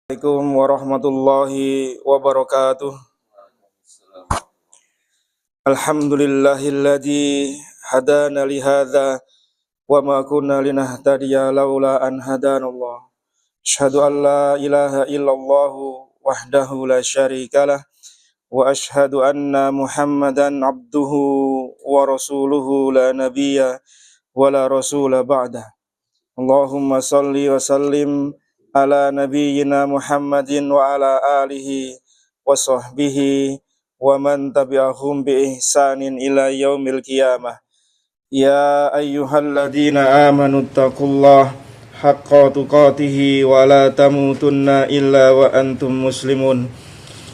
Assalamualaikum warahmatullahi wabarakatuh. Alhamdulillahilladzi hadana li hadza wa ma kunna linahtadiya laula an hadanallah. Asyhadu an la ilaha illallah wahdahu la syarikalah wa asyhadu anna Muhammadan abduhu wa rasuluhu la nabiyya wa la rasula ba'dah. Allahumma salli wa sallim ala nabiyyina Muhammadin wa ala alihi wa sahbihi wa man tabi'ahum bi ihsanin ila yaumil qiyamah. Ya ayyuhalladzina amanu taqullaha haqqa tuqatih wa la tamutunna illa wa antum muslimun.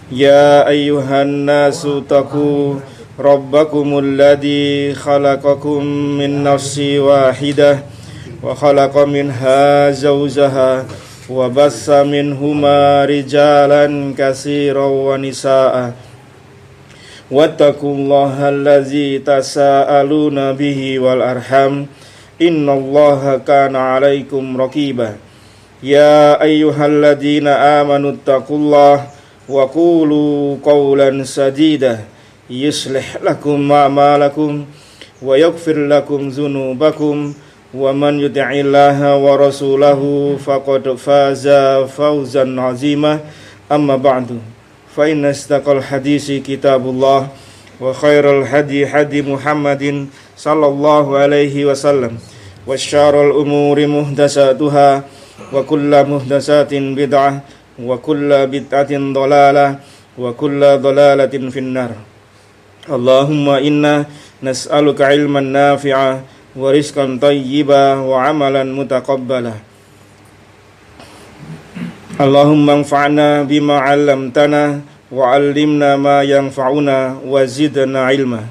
Ya ayyuhan nasu taqu rabbakumul ladzi khalaqakum min nafsin wahidah wa khalaqa minha zawjaha wa bassa minhuma rijalan katsiran wa nisaa wattaqullaha allazi tasaaluna bihi wal arham innallaha kana 'alaikum raqiba. Ya ayyuhalladzina amanu taqullaha wa qulu qawlan sadida yuslih lakum a'malakum wa yaghfir lakum dzunubakum wa man yuti'illaha wa rasulahu faqad faza fawzan 'azima. Amma ba'du, fa inna astaqal hadisi kitabullah wa khairal hadi hadi Muhammadin sallallahu alaihi wasallam wa syarrul umuri muhdatsatuha wa kullu muhdatsatin bid'ah wa kullu bid'atin dhalalah wa kullu dhalalatin finnar. Allahumma inna nas'aluka ilman nafi'a wa rizqan thayyiba wa amalan mutaqabbala. Allahumma anfa'na bima 'allamtana wa 'allimna ma yanfa'una wa zidna ilma.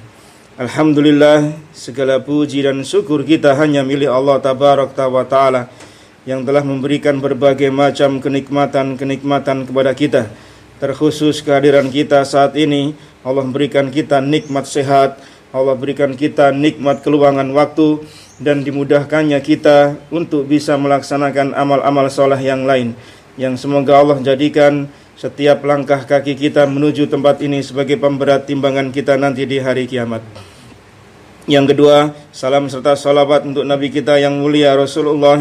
Alhamdulillah, segala puji dan syukur kita hanya milik Allah tabaraka wa taala yang telah memberikan berbagai macam kenikmatan kepada kita. Terkhusus kehadiran kita saat ini, Allah berikan kita nikmat sehat, Allah berikan kita nikmat keluangan waktu, dan dimudahkannya kita untuk bisa melaksanakan amal-amal soleh yang lain, yang semoga Allah jadikan setiap langkah kaki kita menuju tempat ini sebagai pemberat timbangan kita nanti di hari kiamat. Yang kedua, salam serta salawat untuk Nabi kita yang mulia Rasulullah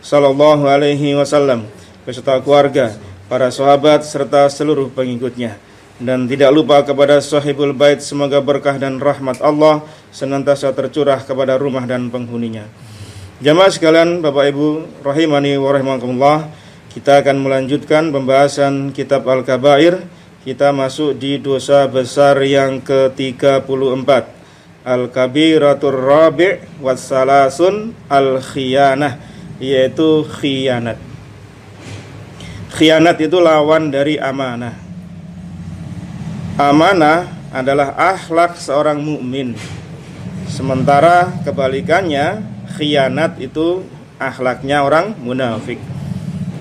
sallallahu alaihi wasallam beserta keluarga, para sahabat serta seluruh pengikutnya. Dan tidak lupa kepada sahibul bait, semoga berkah dan rahmat Allah senantiasa tercurah kepada rumah dan penghuninya. Jamaah sekalian, Bapak Ibu rahimani wa rahimakumullah, kita akan melanjutkan pembahasan kitab Al-Kabair. Kita masuk di dosa besar yang ke-34, Al-Kabiratur Rabi' wassalasun al-khiyanah, yaitu khianat. Khianat itu lawan dari amanah. Amanah adalah akhlak seorang mukmin, sementara kebalikannya khianat itu akhlaknya orang munafik.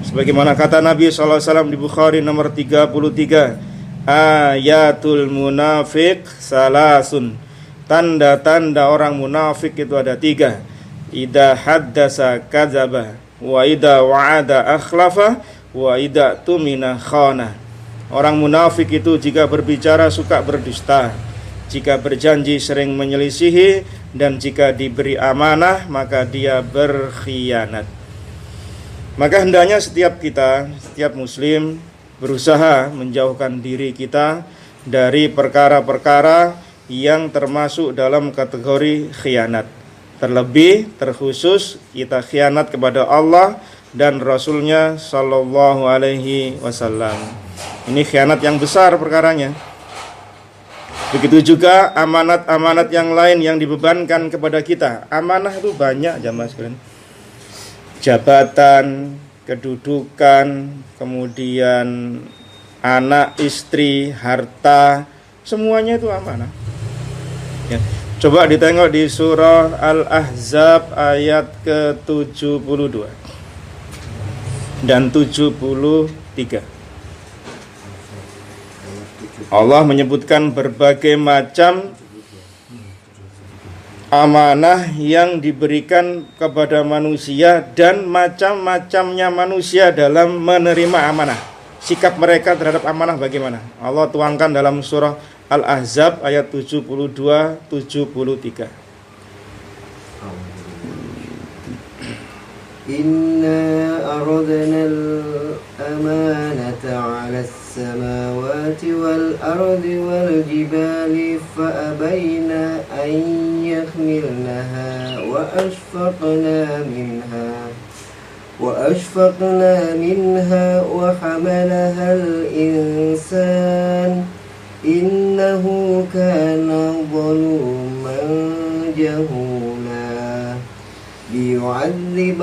Sebagaimana kata Nabi SAW di Bukhari nomor 33, ayatul munafik salasun, tanda-tanda orang munafik itu ada 3. Idza haddasa kadzaba, wa idza wa'ada akhlafa, wa idza tumina khana. Orang munafik itu jika berbicara suka berdusta, jika berjanji sering menyelisihi, dan jika diberi amanah maka dia berkhianat. Maka hendaknya setiap kita, setiap muslim berusaha menjauhkan diri kita dari perkara-perkara yang termasuk dalam kategori khianat. Terlebih, terkhusus kita khianat kepada Allah dan Rasulnya sallallahu alaihi wasallam. Ini khianat yang besar perkaranya. Begitu juga amanat-amanat yang lain yang dibebankan kepada kita. Amanah itu banyak, jamaah sekalian. Jabatan, kedudukan, kemudian anak, istri, harta, semuanya itu amanah. Ya. Coba ditengok di surah Al-Ahzab ayat ke-72 dan 73. Allah menyebutkan berbagai macam amanah yang diberikan kepada manusia dan macam-macamnya manusia dalam menerima amanah. sikap mereka terhadap amanah bagaimana? Allah tuangkan dalam surah Al-Ahzab ayat 72-73. Inna aradna al-amanata 'ala as-samawati wal-ardi wal-jibali fa'abayna an yahmilnaha wa ashfaqna minha wa hamalaha al-insan innahu kana zaluman jahula liyu'adzib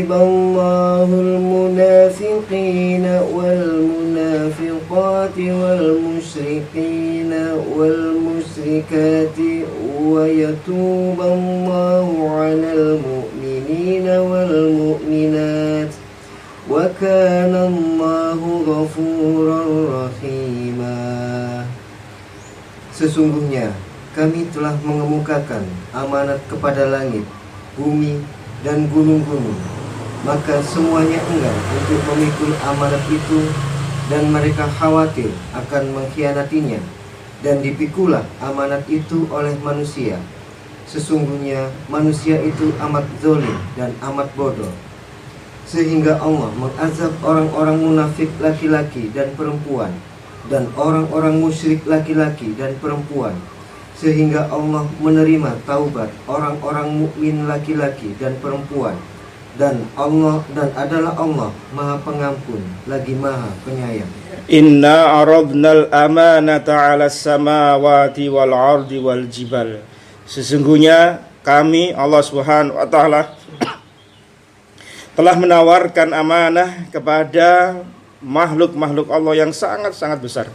Allahul munafiqina wal munafiqati wal musyrikina wal musyrikati wa yatuba Allahu 'alal mu'minina wal mu'minat wa kana Allahu ghafurar rahima. Sesungguhnya kami telah mengemukakan amanat kepada langit, bumi, dan gunung-gunung. Maka semuanya enggan untuk memikul amanat itu, dan mereka khawatir akan mengkhianatinya. Dan dipikulah amanat itu oleh manusia. Sesungguhnya manusia itu amat zalim dan amat bodoh. Sehingga Allah mengazab orang-orang munafik laki-laki dan perempuan, dan orang-orang musyrik laki-laki dan perempuan, sehingga Allah menerima taubat orang-orang mukmin laki-laki dan perempuan, dan adalah Allah Maha Pengampun lagi Maha Penyayang. Inna aradnal amanata 'alas samawati wal ardi wal jibal. Sesungguhnya kami Allah Subhanahu wa taala telah menawarkan amanah kepada makhluk-makhluk Allah yang sangat-sangat besar.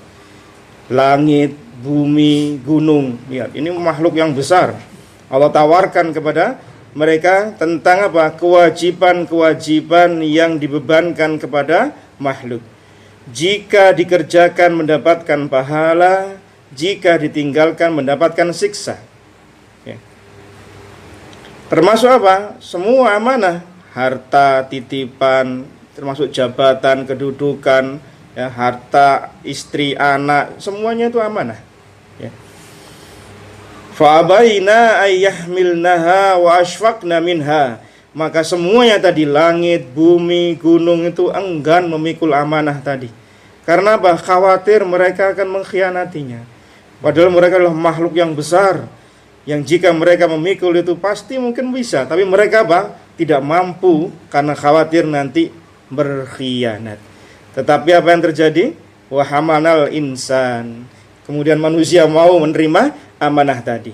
Langit, bumi, gunung. Lihat, ini makhluk yang besar. Allah tawarkan kepada mereka tentang apa? Kewajiban-kewajiban yang dibebankan kepada makhluk. Jika dikerjakan mendapatkan pahala, jika ditinggalkan mendapatkan siksa. Ya. Termasuk apa? Semua amanah, harta, titipan, termasuk jabatan, kedudukan, ya, harta, istri, anak, semuanya itu amanah. Ya. Fa'abaina ayyahmilnaha wa ashfaqna minha. Maka semuanya tadi, langit, bumi, gunung itu enggan memikul amanah tadi. Karena apa? Khawatir mereka akan mengkhianatinya. Padahal mereka adalah makhluk yang besar, yang jika mereka memikul itu pasti mungkin bisa, tapi mereka apa? Tidak mampu karena khawatir nanti berkhianat. Tetapi apa yang terjadi? Wa hamanal insan. Kemudian manusia mau menerima amanah tadi.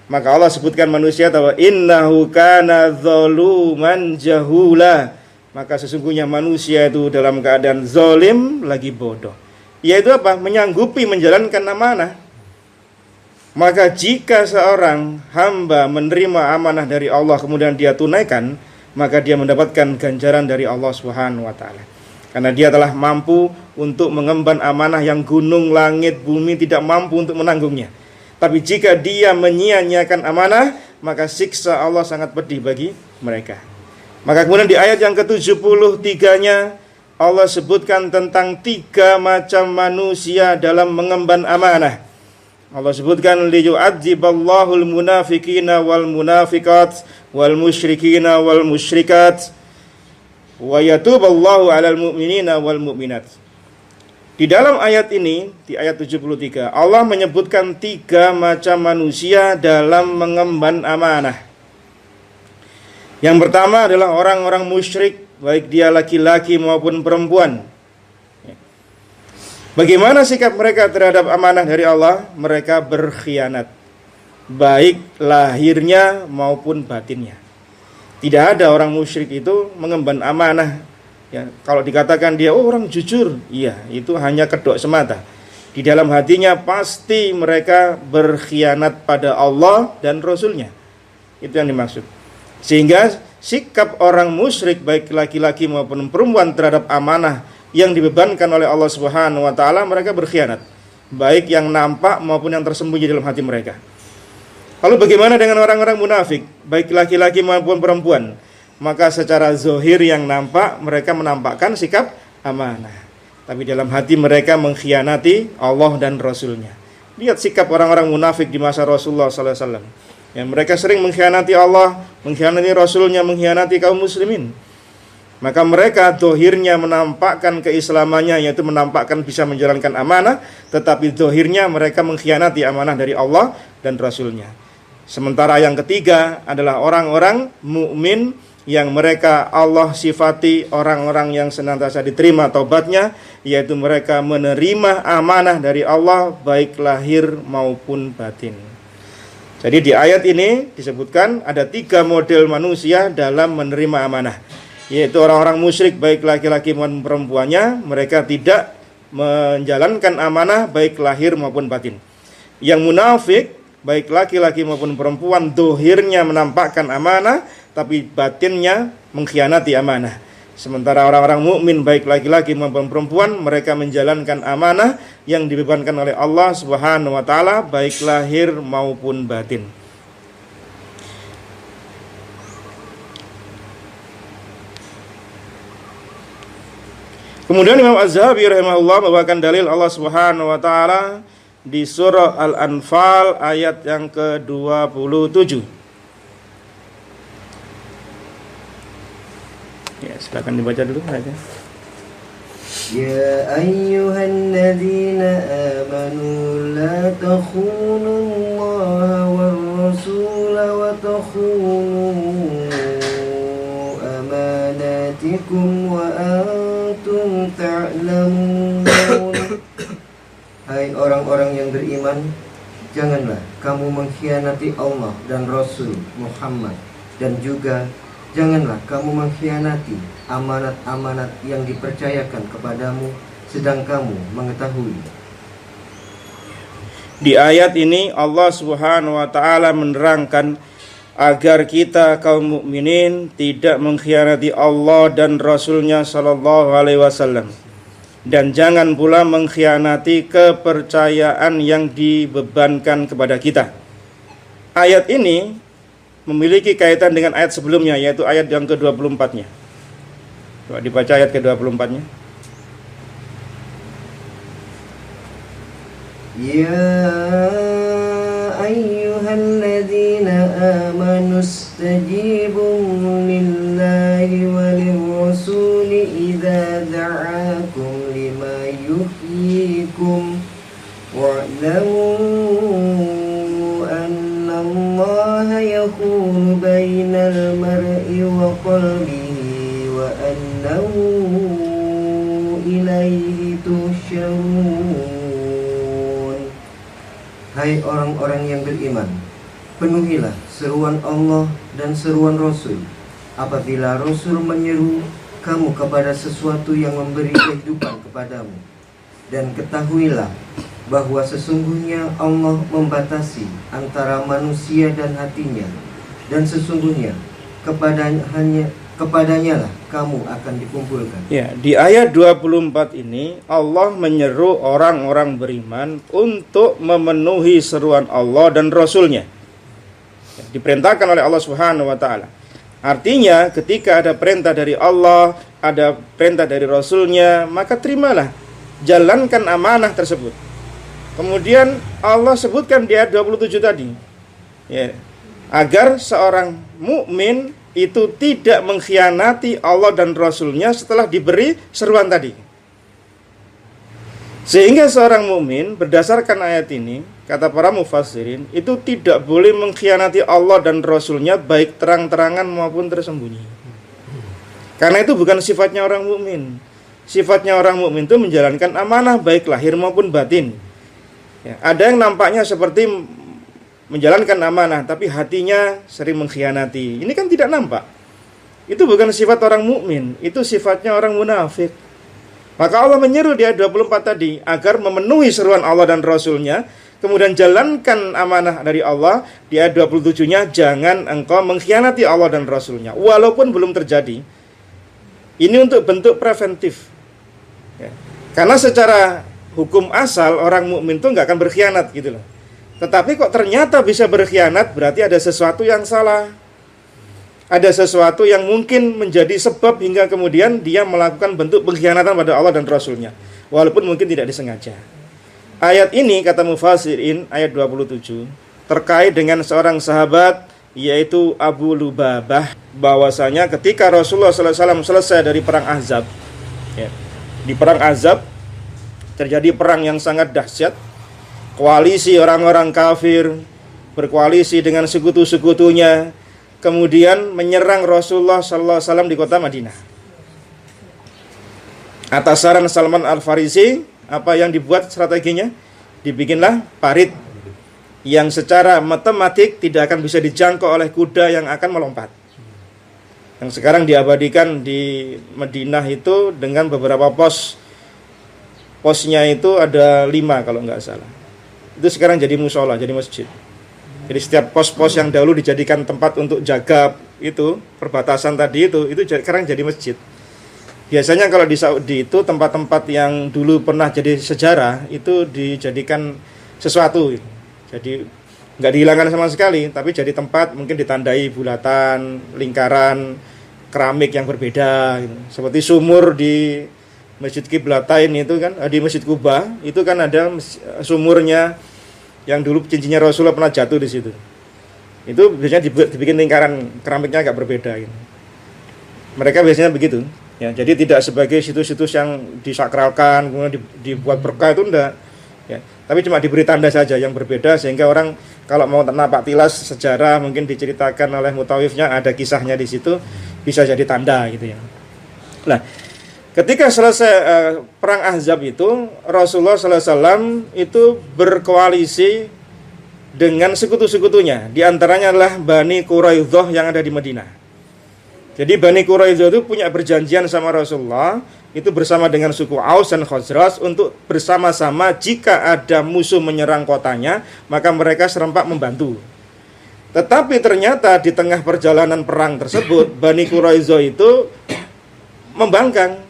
Maka Allah sebutkan manusia bahwa innahu kana zaluman jahula. Maka sesungguhnya manusia itu dalam keadaan zalim lagi bodoh. Yaitu apa? Menyanggupi menjalankan amanah. Maka jika seorang hamba menerima amanah dari Allah kemudian dia tunaikan, maka dia mendapatkan ganjaran dari Allah Subhanahu wa taala. Karena dia telah mampu untuk mengemban amanah yang gunung, langit, bumi tidak mampu untuk menanggungnya. Tapi jika dia menyia-nyiakan amanah, maka siksa Allah sangat pedih bagi mereka. Maka kemudian di ayat yang ke-73-nya Allah sebutkan tentang 3 macam manusia dalam mengemban amanah. Allah sebutkan liyu'adziballahul munafiqina wal munafiqat wal musyrikina wal musyrikat wa yatuballahu 'alal mu'minina wal mu'minat. Di dalam ayat ini, di ayat 73, Allah menyebutkan 3 macam manusia dalam mengemban amanah. Yang pertama adalah orang-orang musyrik, baik dia laki-laki maupun perempuan. Bagaimana sikap mereka terhadap amanah dari Allah? Mereka berkhianat, baik lahirnya maupun batinnya. Tidak ada orang musyrik itu mengemban amanah. Ya, kalau dikatakan dia orang jujur, iya, itu hanya kedok semata. Di dalam hatinya pasti mereka berkhianat pada Allah dan Rasulnya. Itu yang dimaksud. Sehingga sikap orang musyrik baik laki-laki maupun perempuan terhadap amanah yang dibebankan oleh Allah Subhanahu wa taala, mereka berkhianat, baik yang nampak maupun yang tersembunyi dalam hati mereka. Lalu bagaimana dengan orang-orang munafik, baik laki-laki maupun perempuan? maka secara zohir yang nampak mereka menampakkan sikap amanah, tapi dalam hati mereka mengkhianati Allah dan Rasulnya. Lihat sikap orang-orang munafik di masa Rasulullah SAW. Ya, mereka sering mengkhianati Allah, mengkhianati Rasulnya, mengkhianati kaum muslimin. Maka mereka dohirnya menampakkan keislamannya, yaitu menampakkan bisa menjalankan amanah, tetapi dohirnya mereka mengkhianati amanah dari Allah dan Rasulnya. Sementara yang ketiga adalah orang-orang mukmin yang mereka Allah sifati orang-orang yang senantiasa diterima taubatnya, yaitu mereka menerima amanah dari Allah baik lahir maupun batin. Jadi di ayat ini disebutkan ada 3 model manusia dalam menerima amanah, yaitu orang-orang musyrik baik laki-laki maupun perempuannya, mereka tidak menjalankan amanah baik lahir maupun batin. Yang munafik baik laki-laki maupun perempuan dohirnya menampakkan amanah, tapi batinnya mengkhianati amanah. Sementara orang-orang mukmin baik laki-laki maupun perempuan, mereka menjalankan amanah yang dibebankan oleh Allah Subhanahu wa taala baik lahir maupun batin. Kemudian Imam Az-Zahabi rahimahullah membawakan dalil Allah Subhanahu wa taala di surah Al-Anfal ayat yang ke-27. Ya, silakan dibaca dulu aja. Ya ayyuhalladzina amanu la takhunu Allah war rasul wa takhunu amanatikum wa antum ta'lamun. Hai orang-orang yang beriman, janganlah kamu mengkhianati Allah dan Rasul Muhammad, dan juga janganlah kamu mengkhianati amanat-amanat yang dipercayakan kepadamu, sedang kamu mengetahui. Di ayat ini Allah Subhanahu wa taala menerangkan agar kita kaum mukminin tidak mengkhianati Allah dan Rasulnya sallallahu alaihi wasallam, dan jangan pula mengkhianati kepercayaan yang dibebankan kepada kita. Ayat ini memiliki kaitan dengan ayat sebelumnya, yaitu ayat yang ke-24-nya. Coba dibaca ayat ke-24-nya. Ya ayyuhalladzina amanu istajibu lillahi walirrasuli idza da'akum lima yuhyikum wa'lamu Allah yahulu bainal mar'i wa qalbihi wa annahu ilaihi tusyarun. Hai orang-orang yang beriman, penuhilah seruan Allah dan seruan Rasul apabila Rasul menyeru kamu kepada sesuatu yang memberi kehidupan kepadamu, dan ketahuilah bahwa sesungguhnya Allah membatasi antara manusia dan hatinya, dan sesungguhnya kepadanya lah kamu akan dikumpulkan. Ya, di ayat 24 ini Allah menyeru orang-orang beriman untuk memenuhi seruan Allah dan Rasulnya. Ya, diperintahkan oleh Allah Subhanahu wa taala. Artinya ketika ada perintah dari Allah, ada perintah dari Rasulnya, maka terimalah, jalankan amanah tersebut. Kemudian Allah sebutkan di ayat 27 tadi, ya, agar seorang mukmin itu tidak mengkhianati Allah dan Rasulnya setelah diberi seruan tadi. Sehingga seorang mukmin berdasarkan ayat ini, kata para mufassirin, itu tidak boleh mengkhianati Allah dan Rasulnya baik terang-terangan maupun tersembunyi. Karena itu bukan sifatnya orang mukmin. Sifatnya orang mukmin itu menjalankan amanah baik lahir maupun batin. Ya, ada yang nampaknya seperti menjalankan amanah, tapi hatinya sering mengkhianati. Ini kan tidak nampak. Itu bukan sifat orang mukmin, itu sifatnya orang munafik. Maka Allah menyeru di ayat 24 tadi agar memenuhi seruan Allah dan Rasulnya, kemudian jalankan amanah dari Allah. Di ayat 27-nya, jangan engkau mengkhianati Allah dan Rasulnya, walaupun belum terjadi. Ini untuk bentuk preventif. Ya. Karena secara hukum asal orang mukmin itu nggak akan berkhianat gitu loh. Tetapi kok ternyata bisa berkhianat, berarti ada sesuatu yang salah. ada sesuatu yang mungkin menjadi sebab hingga kemudian dia melakukan bentuk pengkhianatan pada Allah dan Rasulnya, walaupun mungkin tidak disengaja. Ayat ini, kata mufassirin, ayat 27, terkait dengan seorang sahabat, yaitu Abu Lubabah, bahwasanya ketika Rasulullah SAW selesai dari perang Ahzab, ya, di perang Ahzab terjadi perang yang sangat dahsyat. Koalisi orang-orang kafir berkoalisi dengan sekutu-sekutunya, kemudian menyerang Rasulullah SAW di kota Madinah. Atas saran Salman Al-Farisi, apa yang dibuat strateginya? Dibikinlah parit yang secara matematik tidak akan bisa dijangkau oleh kuda yang akan melompat. Yang sekarang diabadikan di Madinah itu dengan beberapa pos. Posnya itu ada 5 kalau nggak salah. Itu sekarang jadi musola, jadi masjid. Jadi setiap pos-pos yang dahulu dijadikan tempat untuk jaga itu, perbatasan tadi itu sekarang jadi masjid. Biasanya kalau di Saudi itu tempat-tempat yang dulu pernah jadi sejarah itu dijadikan sesuatu. Jadi nggak dihilangkan sama sekali, tapi jadi tempat mungkin ditandai bulatan, lingkaran, keramik yang berbeda gitu. Seperti sumur di Masjid Qiblatain itu kan, di Masjid Kuba itu kan ada sumurnya yang dulu cincinnya Rasulullah pernah jatuh di situ. Itu biasanya dibikin lingkaran keramiknya agak berbeda gitu. Mereka biasanya begitu. Ya, jadi tidak sebagai situs-situs yang disakralkan kemudian dibuat berkah, itu enggak. Ya, tapi cuma diberi tanda saja yang berbeda sehingga orang kalau mau napak tilas sejarah mungkin diceritakan oleh mutawifnya, ada kisahnya di situ, bisa jadi tanda gitu ya. Nah, ketika selesai perang Ahzab itu, Rasulullah SAW itu berkoalisi dengan sekutu-sekutunya. Di antaranya adalah Bani Quraidzah yang ada di Madinah. Jadi Bani Quraidzah itu punya perjanjian sama Rasulullah, itu bersama dengan suku Aus dan Khazraj untuk bersama-sama jika ada musuh menyerang kotanya, maka mereka serempak membantu. Tetapi ternyata di tengah perjalanan perang tersebut, Bani Quraidzah itu membangkang,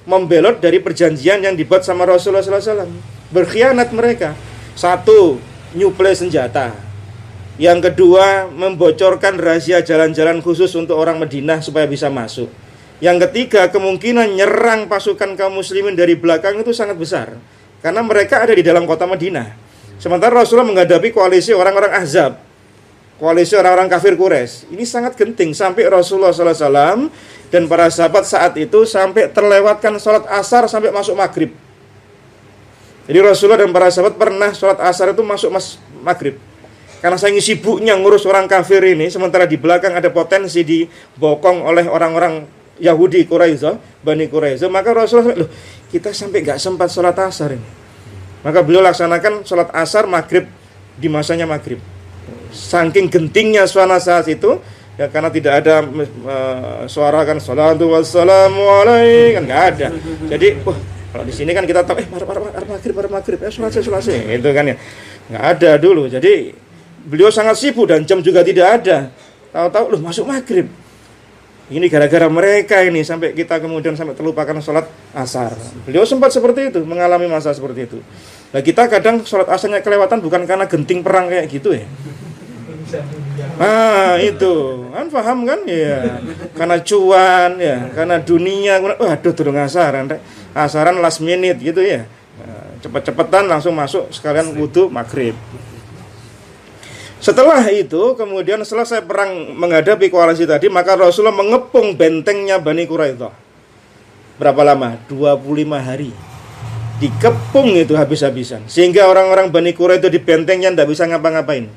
membelot dari perjanjian yang dibuat sama Rasulullah SAW. Berkhianat mereka. Satu, nyuplai senjata. Yang kedua, membocorkan rahasia jalan-jalan khusus untuk orang Madinah supaya bisa masuk. Yang ketiga, kemungkinan nyerang pasukan kaum muslimin dari belakang itu sangat besar, karena mereka ada di dalam kota Madinah. Sementara Rasulullah menghadapi koalisi orang-orang Ahzab, koalisi orang-orang kafir Quraisy. Ini sangat genting, sampai Rasulullah SAW dan para sahabat saat itu sampai terlewatkan sholat asar sampai masuk maghrib. Jadi Rasulullah dan para sahabat pernah sholat asar itu masuk maghrib, karena saking sibuknya ngurus orang kafir ini, sementara di belakang ada potensi dibokong oleh orang-orang Yahudi Quraidzah, Bani Quraidzah. Maka Rasulullah, loh, kita sampai gak sempat sholat asar ini. Maka beliau laksanakan sholat asar maghrib di masanya maghrib. Saking gentingnya suasana saat itu, ya, karena tidak ada suara kan sholatu wassalamu alaihi, kan gak ada. Jadi, kalau di sini kan kita tahu, maghrib, sholat itu kan ya, nggak ada dulu. Jadi beliau sangat sibuk dan jam juga tidak ada. Tahu-tahu loh masuk maghrib. Ini gara-gara mereka ini sampai kita kemudian sampai terlupakan sholat asar. Beliau sempat seperti itu, mengalami masa seperti itu. Nah, kita kadang sholat asarnya kelewatan bukan karena genting perang kayak gitu ya. Itu kan paham kan ya, karena cuan ya, karena dunia. Waduh, durung asaran last minute gitu ya. Cepet-cepetan langsung masuk sekalian wudu maghrib. Setelah itu, kemudian selesai perang menghadapi koalisi tadi, maka Rasulullah mengepung bentengnya Bani Quraidzah. Berapa lama? 25 hari. Dikepung itu habis-habisan. Sehingga orang-orang Bani Quraidzah di bentengnya tidak bisa ngapa-ngapain.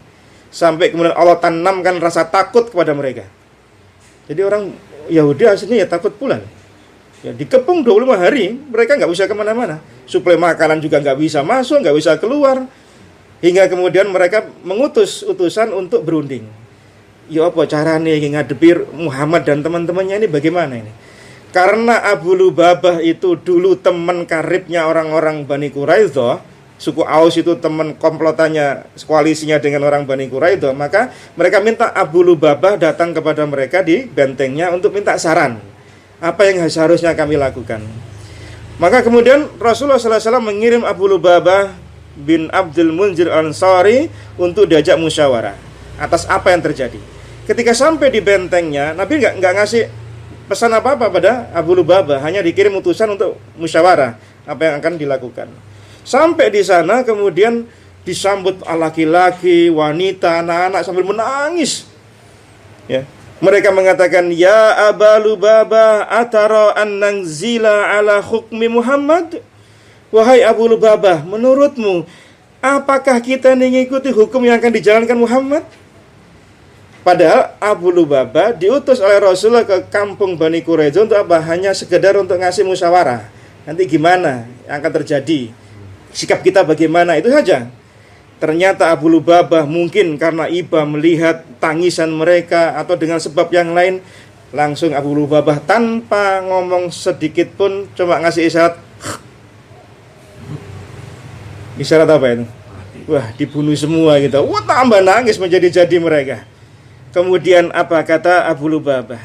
Sampai kemudian Allah tanamkan rasa takut kepada mereka. Jadi orang Yahudi aslinya ya takut pula. Ya, dikepung 25 hari, mereka nggak bisa kemana-mana. Suplai makanan juga nggak bisa masuk, nggak bisa keluar. Hingga kemudian mereka mengutus utusan untuk berunding. Ya apa caranya ngadepi Muhammad dan teman-temannya ini bagaimana ini? Karena Abu Lubabah itu dulu teman karibnya orang-orang Bani Quraidzah, suku Aus itu teman komplotannya, koalisinya dengan orang Bani Quraidzah, maka mereka minta Abu Lubabah datang kepada mereka di bentengnya untuk minta saran. Apa yang seharusnya kami lakukan? Maka kemudian Rasulullah SAW mengirim Abu Lubabah bin Abdul Munzir Ansari untuk diajak musyawarah atas apa yang terjadi. Ketika sampai di bentengnya, Nabi nggak ngasih pesan apa-apa pada Abu Lubabah, hanya dikirim utusan untuk musyawarah apa yang akan dilakukan. Sampai di sana kemudian disambut laki-laki, wanita, anak-anak sambil menangis. Ya. Mereka mengatakan, "Ya Aba Lubabah, atara an nangzila ala hukmi Muhammad?" Wahai Abu Lubabah, menurutmu apakah kita mengikuti hukum yang akan dijalankan Muhammad? Padahal Abu Lubabah diutus oleh Rasulullah ke kampung Bani Quraidah untuk apa? Hanya sekedar untuk ngasih musyawarah. Nanti gimana yang akan terjadi? Sikap kita bagaimana? Itu saja. Ternyata Abu Lubabah mungkin karena iba melihat tangisan mereka atau dengan sebab yang lain, langsung Abu Lubabah tanpa ngomong sedikit pun cuma ngasih isyarat. Isyarat apa itu? Wah, dibunuh semua gitu. Wah, tambah nangis menjadi-jadi mereka. Kemudian apa kata Abu Lubabah?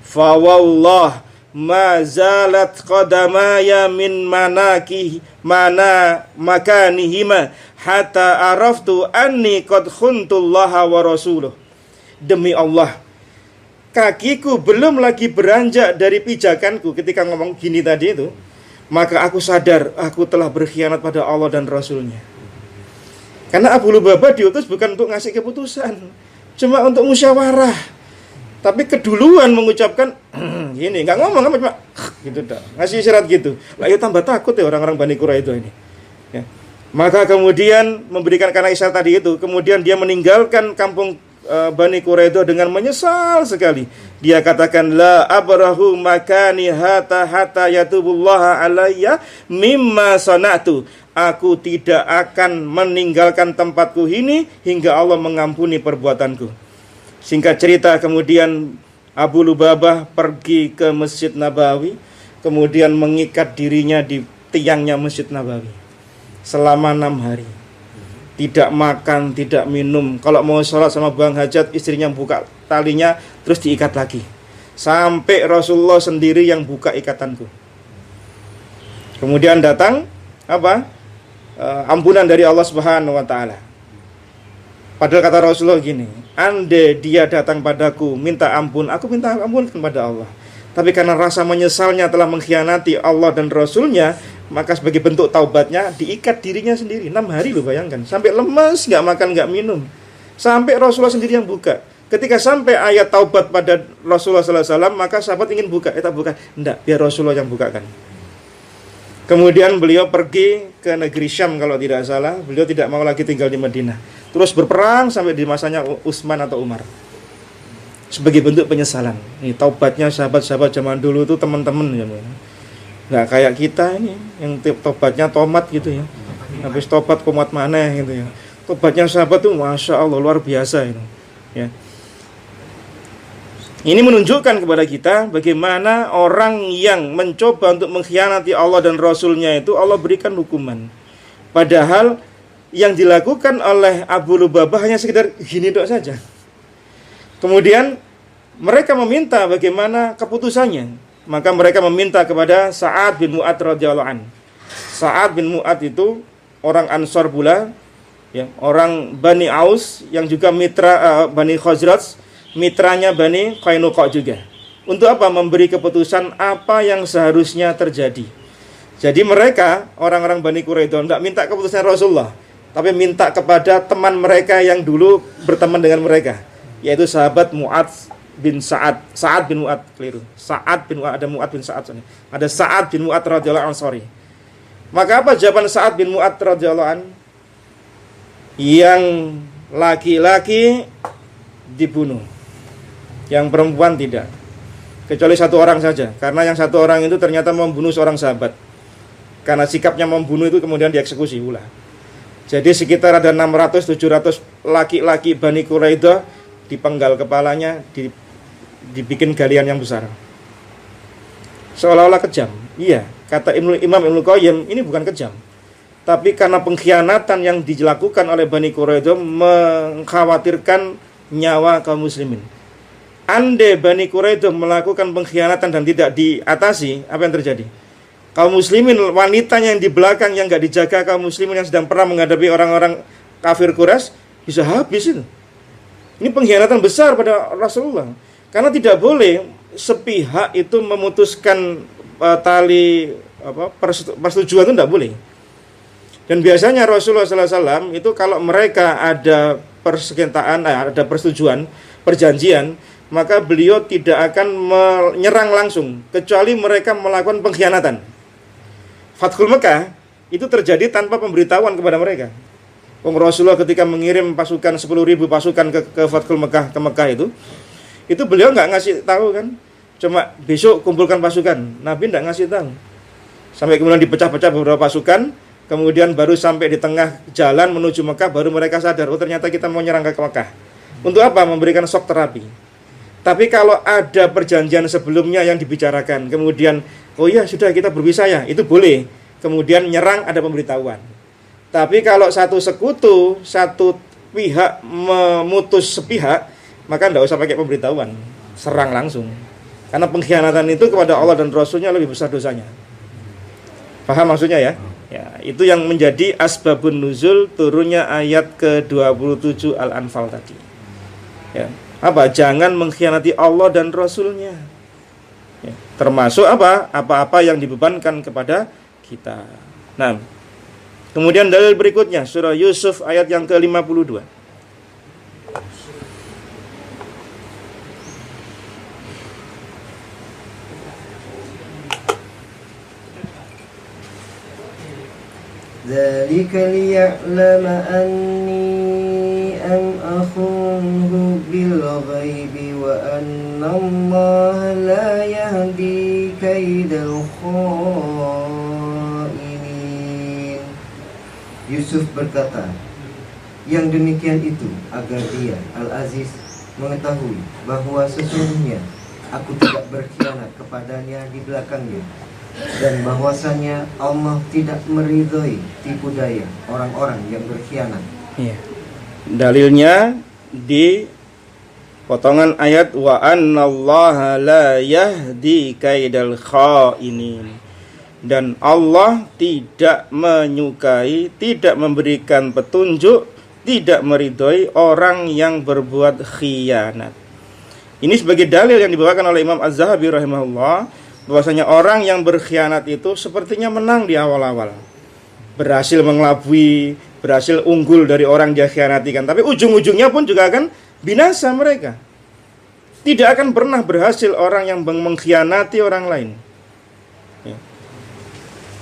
Fa wallah ma zalat qadamaya min mana makanihima hatta araftu anni qad khuntullaha wa rasuluh. Demi Allah, kakiku belum lagi beranjak dari pijakanku ketika ngomong gini tadi itu, maka aku sadar aku telah berkhianat pada Allah dan Rasulnya. Karena Abu Lubabah diutus bukan untuk ngasih keputusan, cuma untuk musyawarah. Tapi keduluan mengucapkan gini, nggak ngomong apa cuma gitu dah, ngasih isyarat gitu. Lah ya tambah takut ya orang-orang Bani Quraidah ini. Ya. Maka kemudian memberikan karena isyarat tadi itu, kemudian dia meninggalkan kampung Bani Quraidah dengan menyesal sekali. Dia katakan, la abrahu makani hatta yatubullaha alayya mimma sana'tu. Aku tidak akan meninggalkan tempatku ini hingga Allah mengampuni perbuatanku. Singkat cerita, kemudian Abu Lubabah pergi ke Masjid Nabawi, kemudian mengikat dirinya di tiangnya Masjid Nabawi selama 6 hari. Tidak makan, tidak minum. Kalau mau sholat sama buang hajat, istrinya buka talinya, terus diikat lagi. Sampai Rasulullah sendiri yang buka ikatanku. Kemudian datang ampunan dari Allah Subhanahu wa Ta'ala. Padahal kata Rasulullah gini, andai dia datang padaku minta ampun, aku minta ampun kepada Allah. Tapi karena rasa menyesalnya telah mengkhianati Allah dan Rasulnya, maka sebagai bentuk taubatnya diikat dirinya sendiri 6 hari loh, bayangkan. Sampai lemas, gak makan, gak minum. Sampai Rasulullah sendiri yang buka. Ketika sampai ayat taubat pada Rasulullah SAW, maka sahabat ingin buka. Tak buka, enggak, biar Rasulullah yang bukakan. Kemudian beliau pergi ke negeri Syam kalau tidak salah. Beliau tidak mau lagi tinggal di Madinah. Terus berperang sampai di masanya Utsman atau Umar. Sebagai bentuk penyesalan. Ini taubatnya sahabat-sahabat zaman dulu itu teman-teman ya. Nggak kayak kita ini yang tobatnya tomat gitu ya. Habis tobat komat maneh gitu ya. Tobatnya sahabat tuh Masya Allah luar biasa itu. Ya. Ini menunjukkan kepada kita bagaimana orang yang mencoba untuk mengkhianati Allah dan Rasulnya itu Allah berikan hukuman. Padahal yang dilakukan oleh Abu Lubabah hanya sekedar gini dok saja. Kemudian mereka meminta bagaimana keputusannya. Maka mereka meminta kepada Sa'ad bin Mu'ad radhiyallahu an. Sa'ad bin Mu'ad itu orang Ansar pula, ya, orang Bani Aus yang juga mitra Bani Khazraj, mitranya Bani Qainuqa juga. Untuk apa? Memberi keputusan apa yang seharusnya terjadi. Jadi mereka, orang-orang Bani Quraidah, tidak minta keputusan Rasulullah, tapi minta kepada teman mereka yang dulu berteman dengan mereka, yaitu sahabat Mu'ad bin Sa'ad. Sa'ad bin Mu'ad, keliru. Sa'ad bin Mu'ad, ada Mu'ad bin Sa'ad. Ada Sa'ad bin Mu'ad radhiyallahu anhu, sorry. Maka apa jawaban Sa'ad bin Mu'ad radhiyallahu anhu? Yang laki-laki dibunuh, yang perempuan tidak, kecuali satu orang saja. Karena yang satu orang itu ternyata membunuh seorang sahabat. Karena sikapnya membunuh itu kemudian dieksekusi pula. Jadi sekitar ada 600-700 laki-laki Bani Quraidah dipenggal kepalanya, dibikin galian yang besar. Seolah-olah kejam. Iya, kata Imam Ibnu Qayyim, ini bukan kejam. Tapi karena pengkhianatan yang dilakukan oleh Bani Quraidah mengkhawatirkan nyawa kaum muslimin. Andai Bani Quraidah melakukan pengkhianatan dan tidak diatasi, apa yang terjadi? Kaum muslimin, wanitanya yang di belakang yang gak dijaga kaum muslimin yang sedang perang menghadapi orang-orang kafir Quraisy, bisa habis itu. Ini pengkhianatan besar pada Rasulullah. Karena tidak boleh sepihak itu memutuskan tali persetujuan, itu tidak boleh. Dan biasanya Rasulullah SAW itu kalau mereka ada persengketaan, ada persetujuan, perjanjian, maka beliau tidak akan menyerang langsung, kecuali mereka melakukan pengkhianatan. Fathul Mekah itu terjadi tanpa pemberitahuan kepada mereka. Rasulullah ketika mengirim pasukan 10.000 pasukan ke Fathul Mekah, ke Mekah itu beliau nggak ngasih tahu kan, cuma besok kumpulkan pasukan. Nabi nggak ngasih tahu. Sampai kemudian dipecah-pecah beberapa pasukan, kemudian baru sampai di tengah jalan menuju Mekah, baru mereka sadar, oh ternyata kita mau nyerang ke Mekah. Untuk apa? Memberikan shock terapi. Tapi kalau ada perjanjian sebelumnya yang dibicarakan, kemudian, oh ya sudah kita berpisah ya, itu boleh. Kemudian nyerang ada pemberitahuan. Tapi kalau satu sekutu, satu pihak memutus sepihak, maka tidak usah pakai pemberitahuan, serang langsung. Karena pengkhianatan itu kepada Allah dan Rasulnya lebih besar dosanya. Paham maksudnya ya? Ya, itu yang menjadi asbabun nuzul turunnya ayat ke-27 Al-Anfal tadi. Ya. Apa? Jangan mengkhianati Allah dan Rasulnya. Ya. Termasuk apa? Apa-apa yang dibebankan kepada kita. Nah, kemudian dalil berikutnya surah Yusuf ayat yang ke-52. Dzalika liya'lama anni akhuhu bil ghaibi wa anna Allah la yahdi kaidal kha'inin. Yusuf berkata, yang demikian itu agar dia, Al-Aziz, mengetahui bahwa sesungguhnya aku tidak berkhianat kepadanya di belakangnya, dan bahwasannya Allah tidak meridhoi tipu daya orang-orang yang berkhianat. Iya. Dalilnya di potongan ayat wa annallaha la yahdi kaidal khainin. Dan Allah tidak menyukai, tidak memberikan petunjuk, tidak meridhoi orang yang berbuat khianat. Ini sebagai dalil yang dibawakan oleh Imam Az-Zahabi rahimahullah, bahwasanya orang yang berkhianat itu sepertinya menang di awal-awal, berhasil mengelabui, berhasil unggul dari orang dia khianatikan, tapi ujung-ujungnya pun juga akan binasa mereka. Tidak akan pernah berhasil orang yang mengkhianati orang lain. Ya.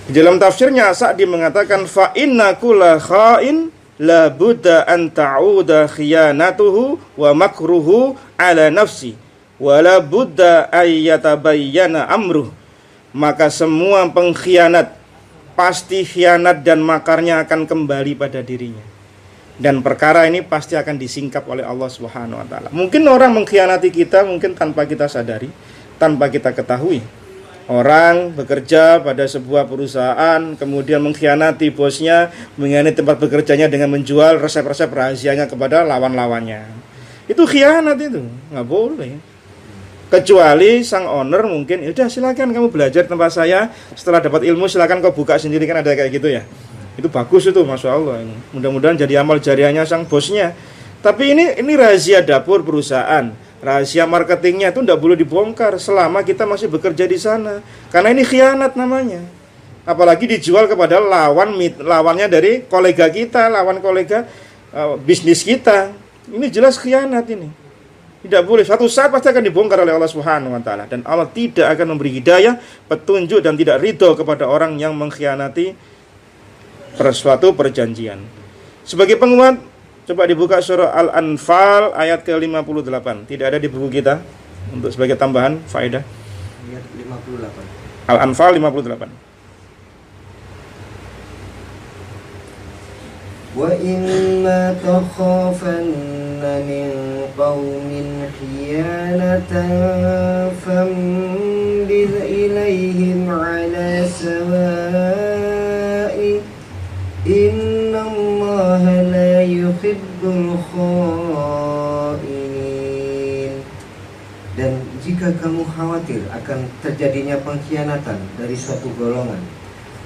Di dalam tafsirnya Sa'di mengatakan fa inna kulla kha'in la budda an ta'uda khiyanatuhu wa makruhu ala nafsi wala budda ayyatabayyana amruh. Maka semua pengkhianat pasti khianat dan makarnya akan kembali pada dirinya, dan perkara ini pasti akan disingkap oleh Allah Subhanahu wa taala. Mungkin orang mengkhianati kita mungkin tanpa kita sadari, tanpa kita ketahui. Orang bekerja pada sebuah perusahaan, kemudian mengkhianati bosnya, mengkhianati tempat bekerjanya dengan menjual resep-resep rahasianya kepada lawan-lawannya. Itu khianat, itu nggak boleh. Kecuali sang owner mungkin, yaudah silakan kamu belajar tempat saya, setelah dapat ilmu silakan kau buka sendiri, kan ada kayak gitu ya. Itu bagus itu, masya Allah. Ini mudah-mudahan jadi amal jariahnya sang bosnya. Tapi ini rahasia dapur perusahaan, rahasia marketingnya itu tidak boleh dibongkar selama kita masih bekerja di sana, karena ini khianat namanya. Apalagi dijual kepada lawannya dari kolega kita, lawan kolega bisnis kita. Ini jelas khianat ini. Tidak boleh, suatu saat pasti akan dibongkar oleh Allah Subhanahu wa taala, dan Allah tidak akan memberi hidayah, petunjuk, dan tidak ridho kepada orang yang mengkhianati suatu perjanjian. Sebagai penguat, coba dibuka surah Al-Anfal ayat ke-58. Tidak ada di buku kita, untuk sebagai tambahan faedah. Ayat 58. Al-Anfal 58. Wa imma takhafanna min qaumin khiyanatan fambil ilaihim ala sawa'i innallaha la yuhibbul kha'inin. Dan jika kamu khawatir akan terjadinya pengkhianatan dari suatu golongan,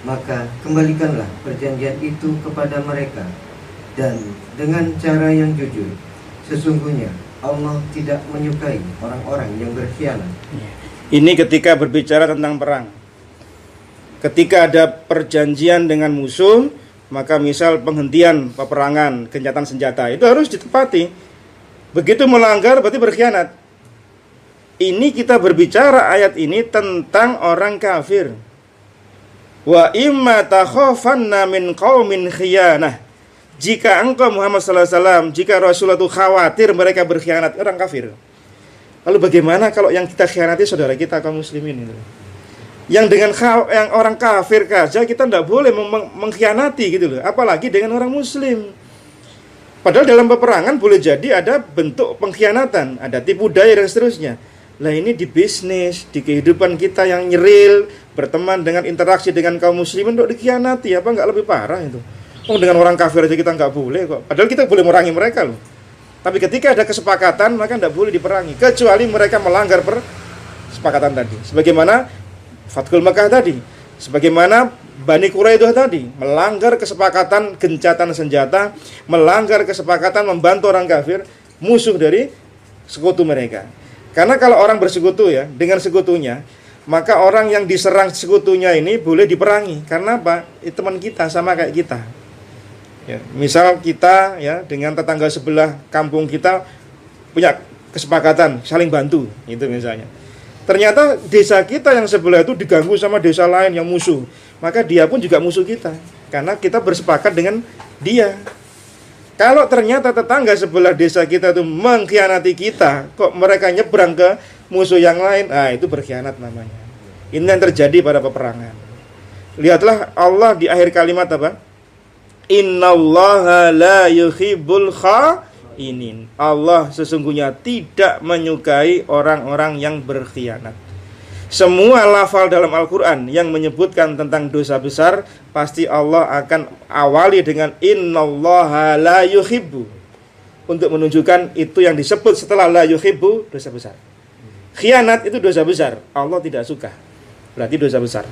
maka kembalikanlah perjanjian itu kepada mereka, dan dengan cara yang jujur. Sesungguhnya Allah tidak menyukai orang-orang yang berkhianat. Ini ketika berbicara tentang perang. Ketika ada perjanjian dengan musuh, maka misal penghentian peperangan, gencatan senjata, itu harus ditepati. Begitu melanggar berarti berkhianat. Ini kita berbicara ayat ini tentang orang kafir. Wa imma takhafanna min qaumin khiyanah. Jika engkau Muhammad sallallahu alaihi wasallam, jika Rasulullah itu khawatir mereka berkhianat, orang kafir. Lalu bagaimana kalau yang kita khianati saudara kita kaum muslimin itu? Yang dengan yang orang kafir saja kita tidak boleh mengkhianati gitu loh, apalagi dengan orang muslim. Padahal dalam peperangan boleh jadi ada bentuk pengkhianatan, ada tipu daya dan seterusnya. Lah ini di bisnis, di kehidupan kita yang nyeril, berteman dengan interaksi dengan kaum muslimin untuk dikhianati, apa enggak lebih parah itu? Oh, dengan orang kafir aja kita enggak boleh kok. Padahal kita boleh merangi mereka loh. Tapi ketika ada kesepakatan maka enggak boleh diperangi, kecuali mereka melanggar kesepakatan tadi. Sebagaimana Fathul Makkah tadi, sebagaimana Bani Quraidah tadi, melanggar kesepakatan gencatan senjata, melanggar kesepakatan membantu orang kafir, musuh dari sekutu mereka. Karena kalau orang bersekutu ya, dengan sekutunya, maka orang yang diserang sekutunya ini boleh diperangi. Karena apa? Itu teman kita, sama kayak kita. Ya, misal kita ya dengan tetangga sebelah kampung kita punya kesepakatan saling bantu, itu misalnya. Ternyata desa kita yang sebelah itu diganggu sama desa lain yang musuh, maka dia pun juga musuh kita. Karena kita bersepakat dengan dia. Kalau ternyata tetangga sebelah desa kita itu mengkhianati kita, kok mereka nyebrang ke musuh yang lain, itu berkhianat namanya. Ini yang terjadi pada peperangan. Lihatlah Allah di akhir kalimat apa? Innallaha la yuhibbul kha'inin. Allah sesungguhnya tidak menyukai orang-orang yang berkhianat. Semua lafal dalam Al-Quran yang menyebutkan tentang dosa besar, pasti Allah akan awali dengan innallaha la yuhibbu, untuk menunjukkan itu yang disebut setelah la yuhibbu, dosa besar. Khianat itu dosa besar, Allah tidak suka, berarti dosa besar.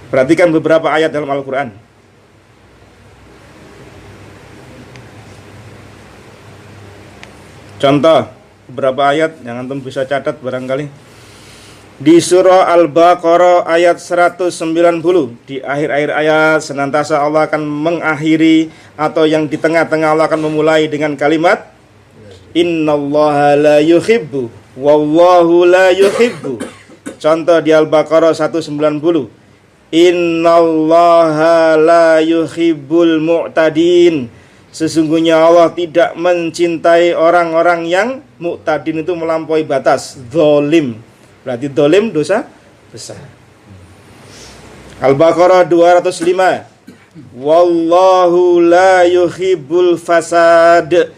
Perhatikan beberapa ayat dalam Al-Quran. Contoh beberapa ayat yang antum bisa catat barangkali. Di surah Al-Baqarah ayat 190, di akhir-akhir ayat senantiasa Allah akan mengakhiri, atau yang di tengah-tengah Allah akan memulai dengan kalimat innallaha la yuhibbu wallahu la yuhibbu. Contoh di Al-Baqarah 190, innallaha la yuhibbul mu'tadin. Sesungguhnya Allah tidak mencintai orang-orang yang mu'tadin, itu melampaui batas, zalim. Berarti zalim dosa besar. Al-Baqarah 205, wallahu la yuhibbul fasad.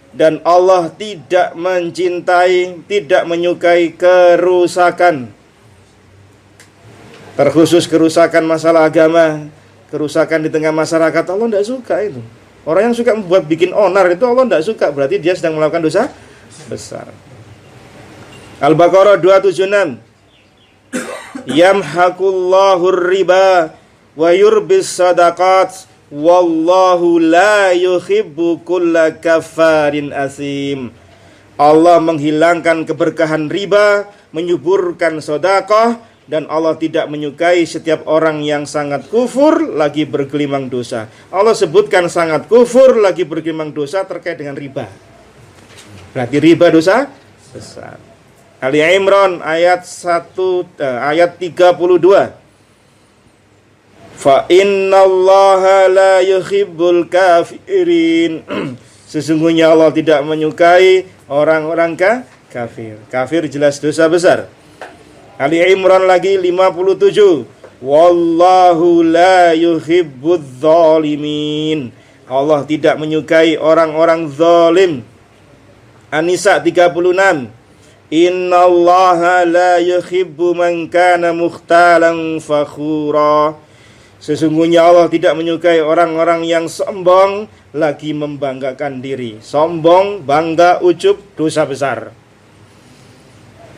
Dan Allah tidak mencintai, tidak menyukai kerusakan. Terkhusus kerusakan masalah agama, kerusakan di tengah masyarakat, Allah tidak suka itu. Orang yang suka membuat bikin onar itu Allah tidak suka, berarti dia sedang melakukan dosa besar. Al-Baqarah 276, yamhaqullahu riba wa yurbis sadaqat wallahu la yuhibbu kulla kafarin asim. Allah menghilangkan keberkahan riba, menyuburkan sedekah, dan Allah tidak menyukai setiap orang yang sangat kufur lagi bergelimang dosa. Allah sebutkan sangat kufur lagi bergelimang dosa terkait dengan riba. Berarti riba dosa besar. Ali Imran ayat 32. Fa innallaha la yuhibbul kafirin. Sesungguhnya Allah tidak menyukai orang-orang kafir. Kafir jelas dosa besar. Ali Imran lagi 57. Wallahu la yuhibbudz zalimin. Allah tidak menyukai orang-orang zalim. An-Nisa 36. Innallaha la yuhibbu man kana mukhtalan fakhura. Sesungguhnya Allah tidak menyukai orang-orang yang sombong lagi membanggakan diri. Sombong, bangga, ujub, dosa besar.